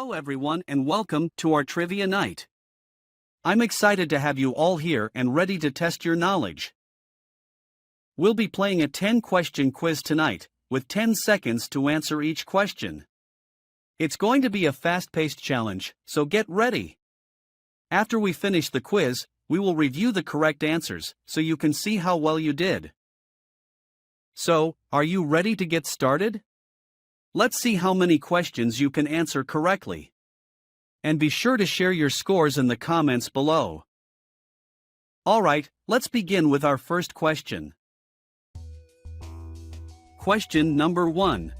Hello everyone and welcome to our trivia night. I'm excited to have you all here and ready to test your knowledge. We'll be playing a 10-question quiz tonight, with 10 seconds to answer each question. It's going to be a fast-paced challenge, so get ready. After we finish the quiz, we will review the correct answers, so you can see how well you did. So, are you ready to get started? Let's see how many questions you can answer correctly. And be sure to share your scores in the comments below. Alright, let's begin with our first question. Question number 1.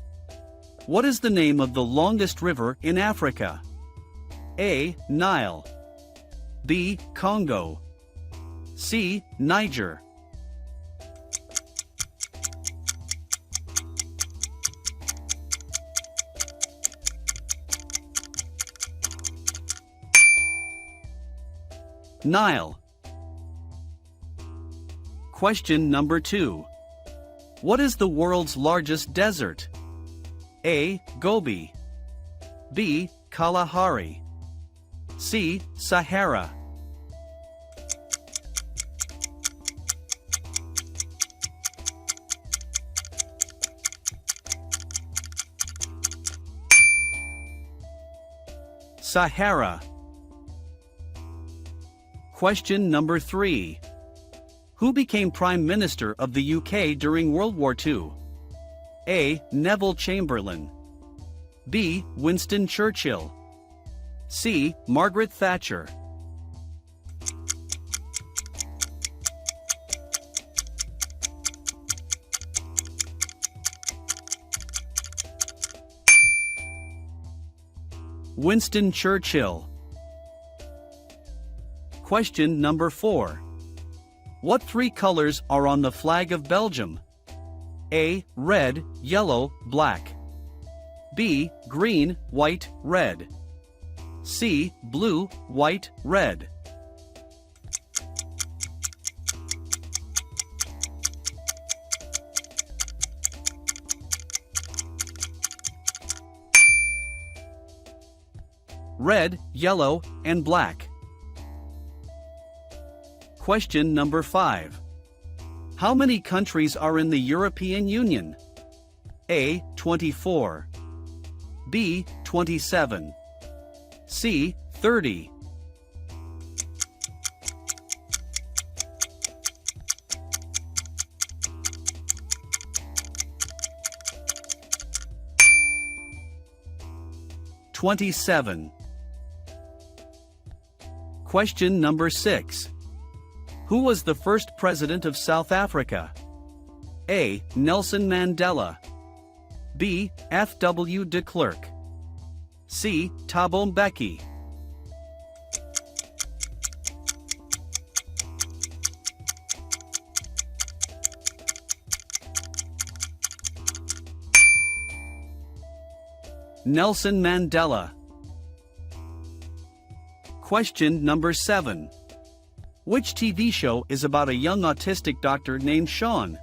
What is the name of the longest river in Africa? A. Nile. B. Congo. C. Niger. Nile. Question number 2. What is the world's largest desert? A. Gobi. B. Kalahari. C. Sahara. Sahara. Question number 3. Who became Prime Minister of the UK during World War II? A. Neville Chamberlain. B. Winston Churchill. C. Margaret Thatcher. Winston Churchill. Question number 4. What 3 colors are on the flag of Belgium? A. Red, yellow, black. B. Green, white, red. C. Blue, white, red. Red, yellow, and black. Question number 5. How many countries are in the European Union? A. 24. B. 27. C. 30. (27). Question number 6. Who was the first president of South Africa? A. Nelson Mandela. B. F.W. de Klerk. C. Thabo Mbeki. Nelson Mandela. Question number 7. Which TV show is about a young autistic doctor named Sean?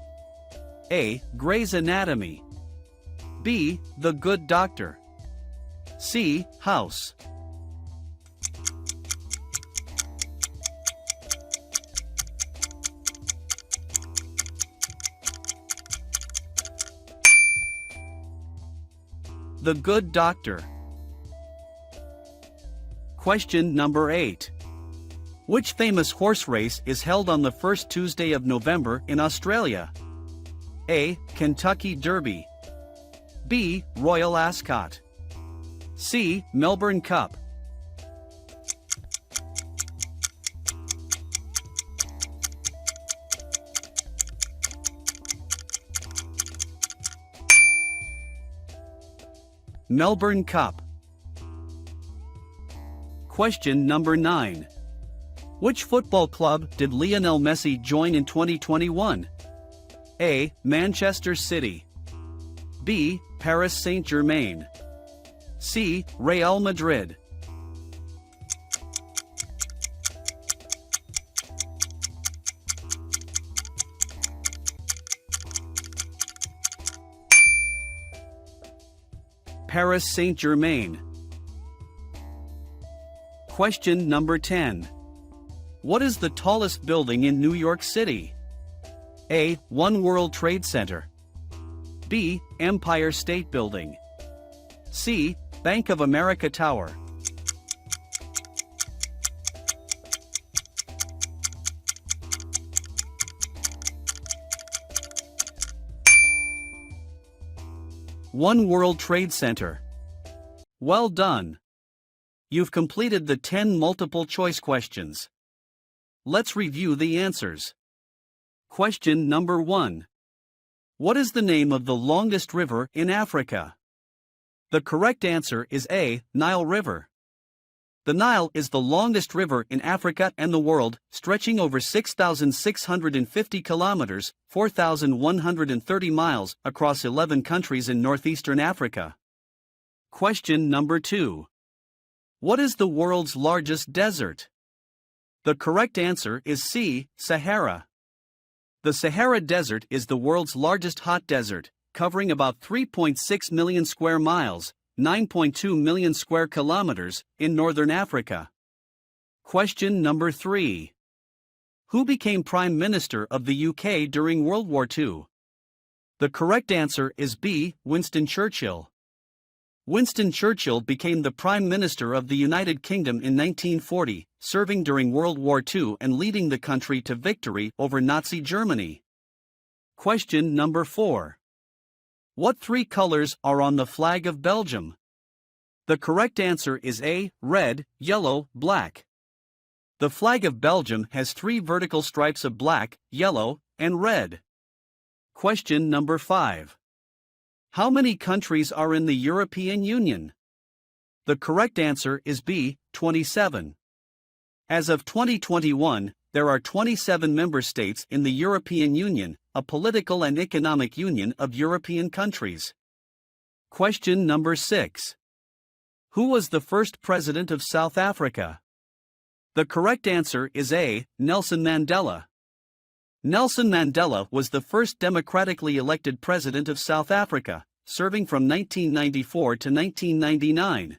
A. Grey's Anatomy. B. The Good Doctor. C. House. The Good Doctor. Question number 8. Which famous horse race is held on the first Tuesday of November in Australia? A. Kentucky Derby. B. Royal Ascot. C. Melbourne Cup. Melbourne Cup. Question number 9. Which football club did Lionel Messi join in 2021? A. Manchester City. B. Paris Saint-Germain. C. Real Madrid. Paris Saint-Germain. Question number 10. What is the tallest building in New York City? A. One World Trade Center. B. Empire State Building. C. Bank of America Tower. One World Trade Center. Well done. You've completed the 10 multiple-choice questions. Let's review the answers. Question number 1. What is the name of the longest river in Africa? The correct answer is A. Nile River. The Nile is the longest river in Africa and the world, stretching over 6,650 kilometers, 4,130 miles, across 11 countries in northeastern Africa. Question number 2. What is the world's largest desert? The correct answer is C. Sahara. The Sahara Desert is the world's largest hot desert, covering about 3.6 million square miles, 9.2 million square kilometers, in northern Africa. Question number 3. Who became Prime Minister of the UK during World War II? The correct answer is B. Winston Churchill. Winston Churchill became the Prime Minister of the United Kingdom in 1940, serving during World War II and leading the country to victory over Nazi Germany. Question number 4. What 3 colors are on the flag of Belgium? The correct answer is A. Red, yellow, black. The flag of Belgium has 3 vertical stripes of black, yellow, and red. Question number 5. How many countries are in the European Union? The correct answer is B. 27. As of 2021, there are 27 member states in the European Union, a political and economic union of European countries. Question number 6. Who was the first president of South Africa? The correct answer is A. Nelson Mandela. Nelson Mandela was the first democratically elected president of South Africa, serving from 1994 to 1999.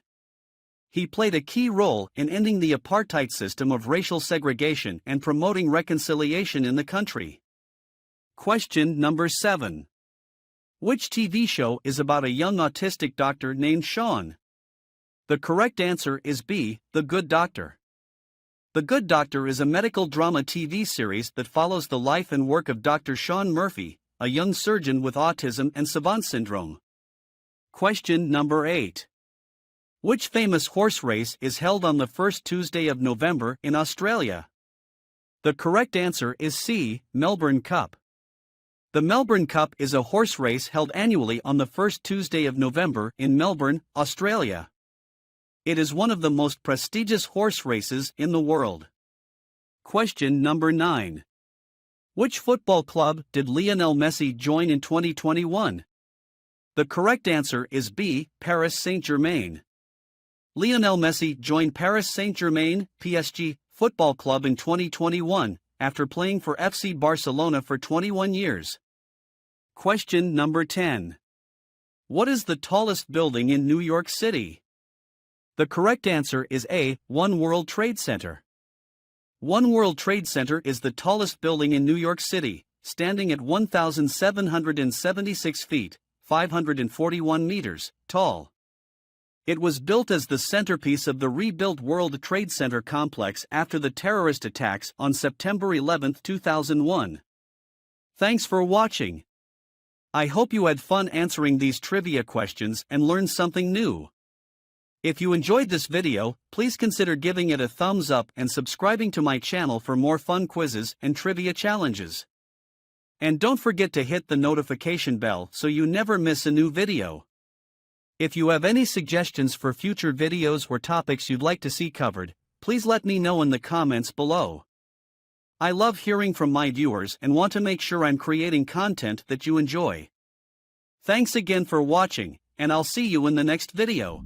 He played a key role in ending the apartheid system of racial segregation and promoting reconciliation in the country. Question number 7. Which TV show is about a young autistic doctor named Sean? The correct answer is B. The Good Doctor. The Good Doctor is a medical drama TV series that follows the life and work of Dr. Sean Murphy, a young surgeon with autism and savant syndrome. Question number 8. Which famous horse race is held on the first Tuesday of November in Australia? The correct answer is C. Melbourne Cup. The Melbourne Cup is a horse race held annually on the first Tuesday of November in Melbourne, Australia. It is one of the most prestigious horse races in the world. Question number 9. Which football club did Lionel Messi join in 2021? The correct answer is B. Paris Saint-Germain. Lionel Messi joined Paris Saint-Germain, PSG, football club in 2021, after playing for FC Barcelona for 21 years. Question number 10. What is the tallest building in New York City? The correct answer is A. One World Trade Center. One World Trade Center is the tallest building in New York City, standing at 1,776 feet, 541 meters, tall. It was built as the centerpiece of the rebuilt World Trade Center complex after the terrorist attacks on September 11, 2001. Thanks for watching. I hope you had fun answering these trivia questions and learned something new. If you enjoyed this video, please consider giving it a thumbs up and subscribing to my channel for more fun quizzes and trivia challenges. And don't forget to hit the notification bell so you never miss a new video. If you have any suggestions for future videos or topics you'd like to see covered, please let me know in the comments below. I love hearing from my viewers and want to make sure I'm creating content that you enjoy. Thanks again for watching, and I'll see you in the next video.